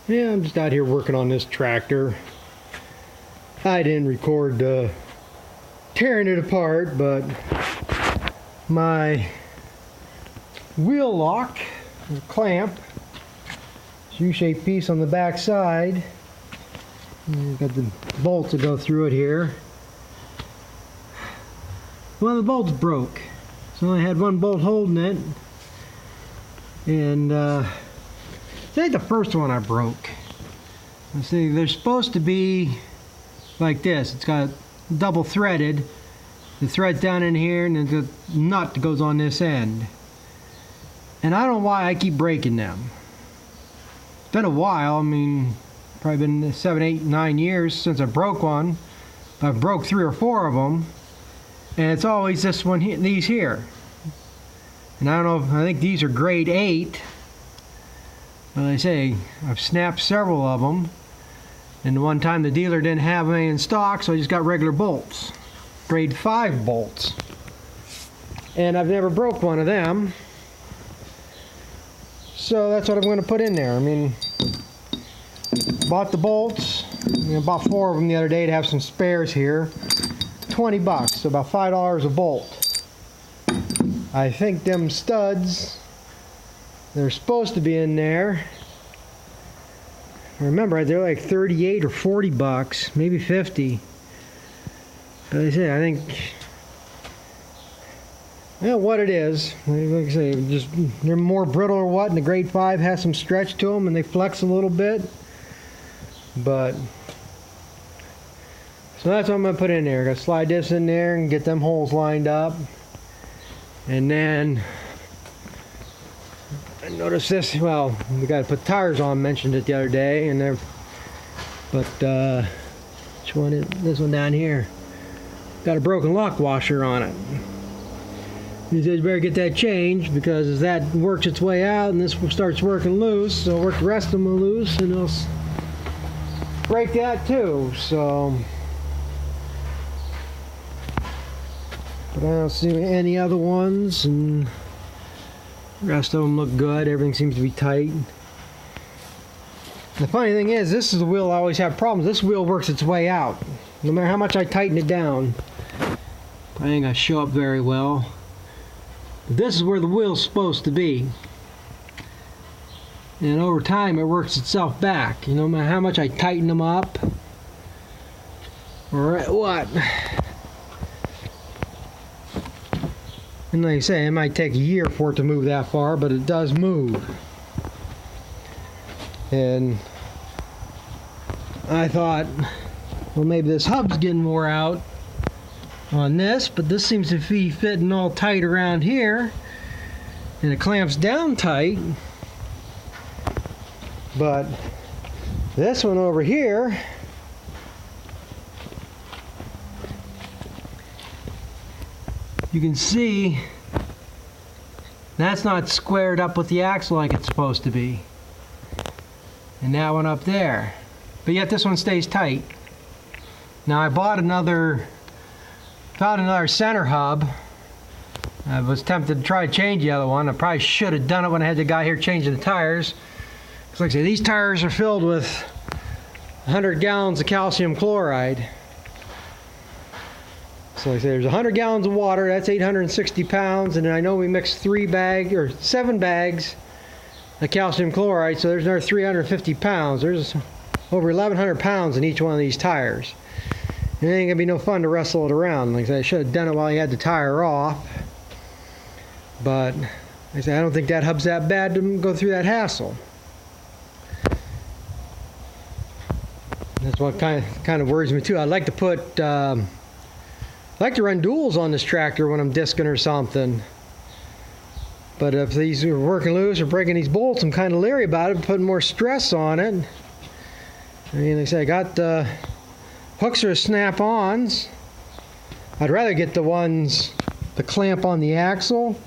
Yeah, I'm just out here working on this tractor. I didn't record tearing it apart, but my wheel lock, the clamp, U-shaped piece on the back side. You've got the bolts that go through it here. One of the bolts broke, so I had one bolt holding it, and this ain't the first one I broke. Let's see, they're supposed to be like this. It's got double threaded. The thread's down in here, and there's a nut that goes on this end. And I don't know why I keep breaking them. It's been a while. I mean, probably been 7, 8, 9 years since I broke one. I broke 3 or 4 of them, and it's always this one here, these here. And I don't know. I think these are grade 8. But like I say, I've snapped several of them. And the one time the dealer didn't have any in stock, so I just got regular bolts. Grade 5 bolts. And I've never broke one of them. So that's what I'm going to put in there. I mean, bought the bolts. Bought 4 of them the other day to have some spares here. $20, so about $5 a bolt. I think them studs, they're supposed to be in there. Remember, they're like 38 or 40 bucks, maybe 50. But I say, I think, well, what it is, like I say, just they're more brittle or what, and the grade 5 has some stretch to them, and they flex a little bit. But so that's what I'm gonna put in there. Gotta slide this in there and get them holes lined up, and then I noticed this. Well, we got to put tires on. Mentioned it the other day, and they're. But which one is this one down here? Got a broken lock washer on it. He says you better get that changed because as that works its way out and this starts working loose, it'll work the rest of them loose, and it'll break that too. So, but I don't see any other ones, and the rest of them look good. Everything seems to be tight. The funny thing is, this is the wheel I always have problems. This wheel works its way out. No matter how much I tighten it down, I ain't gonna show up very well. But this is where the wheel's supposed to be. And over time, it works itself back. No matter how much I tighten them up, or what. And like I say, it might take a year for it to move that far, but it does move. And I thought, well, maybe this hub's getting wore out on this, but this seems to be fitting all tight around here, and it clamps down tight. But this one over here, you can see that's not squared up with the axle like it's supposed to be. And that one up there. But yet this one stays tight. Now I found another center hub. I was tempted to try to change the other one. I probably should have done it when I had the guy here changing the tires. Because like I say, these tires are filled with 100 gallons of calcium chloride. So like I say, there's 100 gallons of water, that's 860 pounds, and I know we mixed 7 bags of calcium chloride, so there's another 350 pounds. There's over 1,100 pounds in each one of these tires. And it ain't gonna be no fun to wrestle it around. Like I said, I should have done it while you had the tire off. But like I said, I don't think that hub's that bad to go through that hassle. That's what kind of worries me too. I'd like to put I like to run duals on this tractor when I'm discing or something. But if these are working loose or breaking these bolts, I'm kind of leery about it, putting more stress on it. I mean, like I say, I got the hooks are snap-ons. I'd rather get the ones, the clamp on the axle.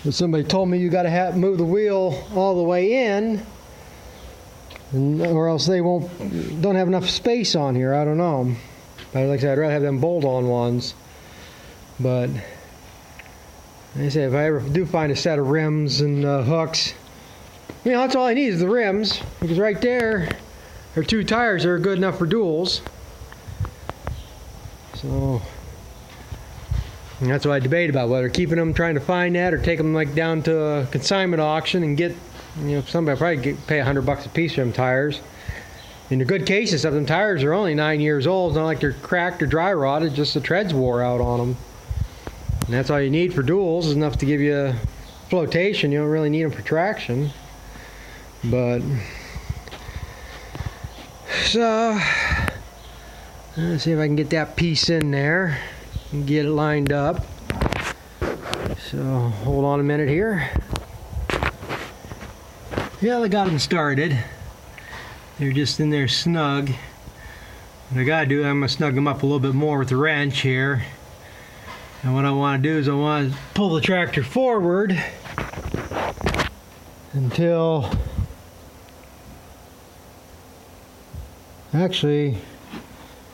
But somebody told me you got to move the wheel all the way in, or else they don't have enough space on here. I don't know. But like I said, I'd rather have them bolt-on ones. But like I say, if I ever do find a set of rims and hooks, You know, that's all I need is the rims, because right there are 2 tires that are good enough for duals. So and that's what I debate about, whether keeping them, trying to find that, or take them like down to a consignment auction and get, you know, somebody probably pay $100 a piece for them tires. In the good cases, some of them tires are only 9 years old. It's not like they're cracked or dry rotted, just the treads wore out on them. And that's all you need for duals, is enough to give you flotation. You don't really need them for traction. But so let's see if I can get that piece in there and get it lined up. So hold on a minute here. Yeah, I got them started. They're just in there snug. What I gotta do, I'm gonna snug them up a little bit more with the wrench here. And what I want to do is I want to pull the tractor forward until, actually,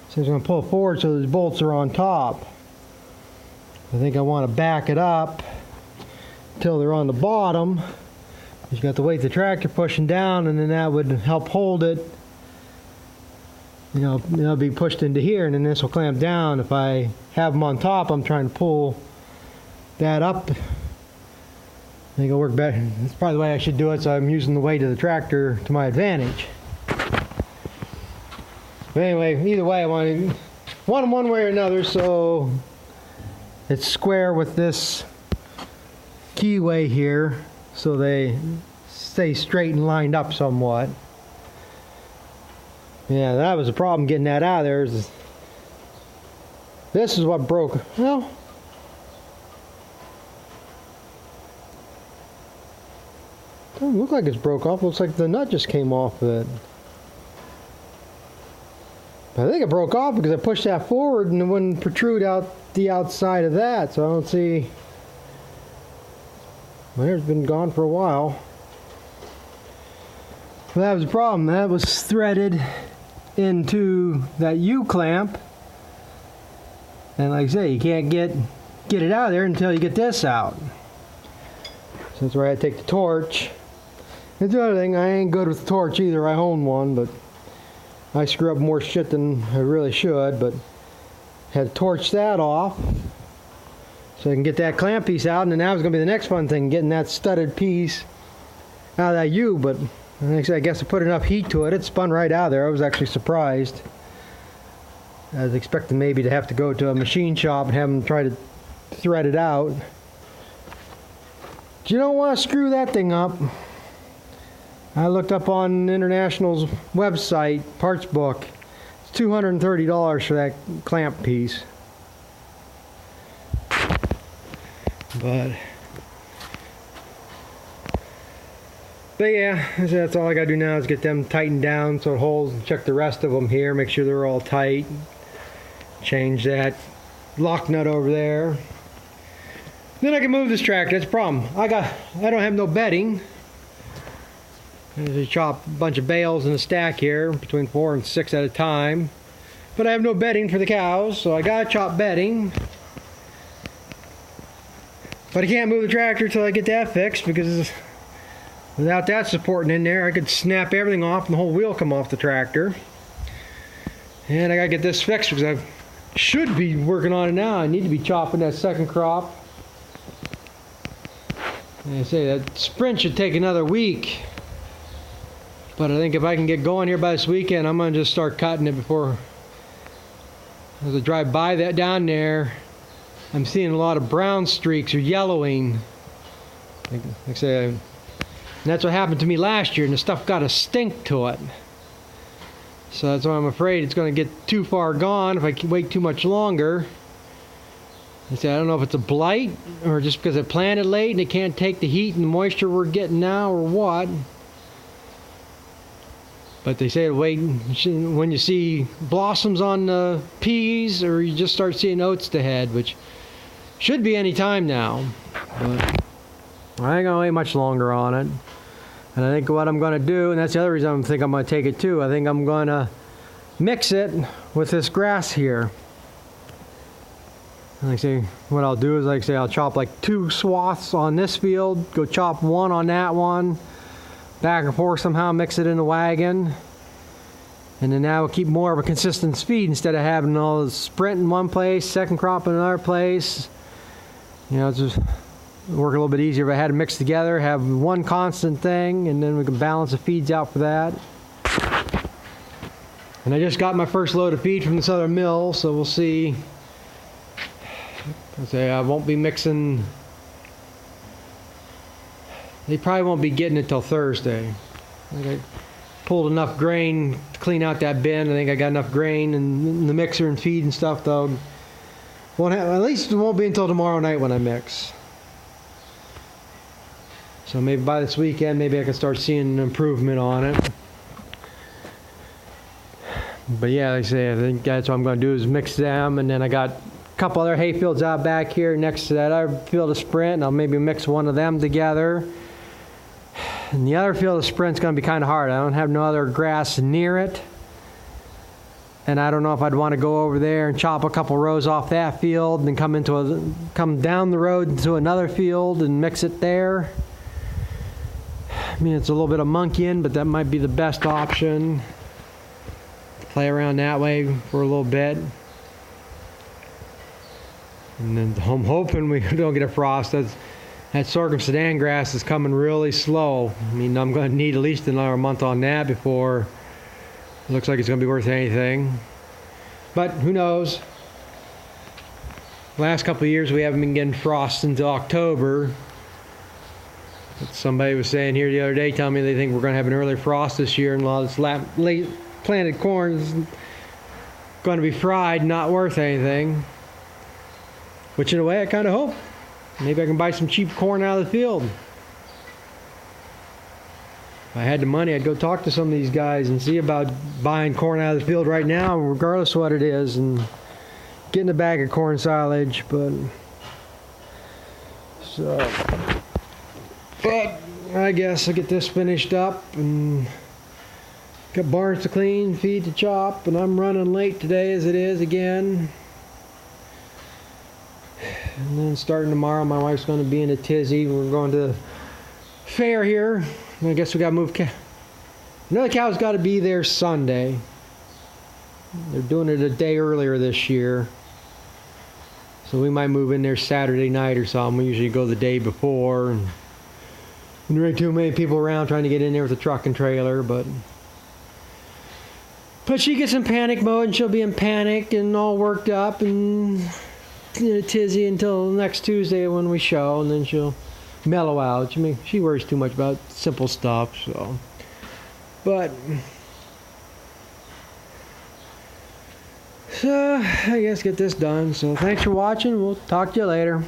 so I'm going to pull it forward so these bolts are on top. I think I want to back it up until they're on the bottom. You got the weight of the tractor pushing down, and then that would help hold it. You know, it'll be pushed into here, and then this will clamp down. If I have them on top, I'm trying to pull that up. I think it'll work better. That's probably the way I should do it, so I'm using the weight of the tractor to my advantage. But anyway, either way, I want them one way or another, so it's square with this keyway here, so they stay straight and lined up somewhat. Yeah, that was the problem getting that out of there. This is what broke. Well, doesn't look like it's broke off. Looks like the nut just came off of it. I think it broke off because I pushed that forward and it wouldn't protrude out the outside of that. So I don't see. My hair's been gone for a while. Well, that was the problem. That was threaded into that U-clamp, and like I say, you can't get it out of there until you get this out. So that's where I had to take the torch. That's the other thing, I ain't good with the torch either. I own one, but I screw up more shit than I really should. But had to torch that off so I can get that clamp piece out, and then that was going to be the next fun thing, getting that studded piece out of that U. But I guess I put enough heat to it. It spun right out of there. I was actually surprised. I was expecting maybe to have to go to a machine shop and have them try to thread it out. But you don't want to screw that thing up. I looked up on International's website, parts book. It's $230 for that clamp piece. But yeah, that's all I gotta do now is get them tightened down so it holds. Check the rest of them here, make sure they're all tight. Change that lock nut over there. Then I can move this tractor. That's the problem. I don't have no bedding. I just chop a bunch of bales in a stack here, between 4 and 6 at a time. But I have no bedding for the cows, so I gotta chop bedding. But I can't move the tractor till I get that fixed, because without that supporting in there, I could snap everything off and the whole wheel come off the tractor. And I gotta get this fixed because I should be working on it now. I need to be chopping that second crop. And I say that sprint should take another week. But I think if I can get going here by this weekend, I'm gonna just start cutting it before. As I drive by that down there, I'm seeing a lot of brown streaks or yellowing. Like I say, and that's what happened to me last year, and the stuff got a stink to it. So that's why I'm afraid it's going to get too far gone if I wait too much longer. I say I don't know if it's a blight or just because I planted late and it can't take the heat and the moisture we're getting now or what. But they say wait when you see blossoms on the peas, or you just start seeing oats ahead, which should be any time now. But I ain't gonna wait much longer on it. And I think what I'm gonna do, and that's the other reason I think I'm gonna take it too, I think I'm gonna mix it with this grass here. And like I say, what I'll do is like I say, I'll chop like 2 swaths on this field, go chop 1 on that one, back and forth somehow, mix it in the wagon. And then now we'll keep more of a consistent speed instead of having all the sprint in one place, second crop in another place. You know, it's just work a little bit easier if I had to mix together, have one constant thing, and then we can balance the feeds out for that. And I just got my first load of feed from this other mill, so we'll see. I won't be mixing. They probably won't be getting it till Thursday. I think I pulled enough grain to clean out that bin. I think I got enough grain in the mixer and feed and stuff, though. At least it won't be until tomorrow night when I mix. So maybe by this weekend, maybe I can start seeing an improvement on it. But yeah, like I say, I think that's what I'm going to do is mix them, and then I got a couple other hay fields out back here next to that other field of Sprint, and I'll maybe mix one of them together. And the other field of Sprint's going to be kind of hard. I don't have no other grass near it, and I don't know if I'd want to go over there and chop a couple rows off that field, and then come down the road to another field and mix it there. I mean, it's a little bit of monkeying, but that might be the best option. Play around that way for a little bit. And then I'm hoping we don't get a frost. That sorghum Sudan grass is coming really slow. I mean, I'm going to need at least another month on that before it looks like it's going to be worth anything. But who knows? Last couple of years we haven't been getting frost until October. But somebody was saying here the other day, telling me they think we're going to have an early frost this year, and a lot of this late planted corn is going to be fried, not worth anything. Which in a way I kind of hope. Maybe I can buy some cheap corn out of the field. If I had the money, I'd go talk to some of these guys and see about buying corn out of the field right now, regardless of what it is, and getting a bag of corn silage. But I guess I'll get this finished up and got barns to clean, feed to chop, and I'm running late today as it is again. And then starting tomorrow, my wife's going to be in a tizzy. We're going to the fair here. I guess we got to move another cow's got to be there Sunday. They're doing it a day earlier this year. So we might move in there Saturday night or something. We usually go the day before. And there ain't too many people around trying to get in there with a truck and trailer, but she gets in panic mode, and she'll be in panic and all worked up and in a tizzy until next Tuesday when we show, and then she'll mellow out. She worries too much about simple stuff, so. But so I guess get this done. So thanks for watching. We'll talk to you later.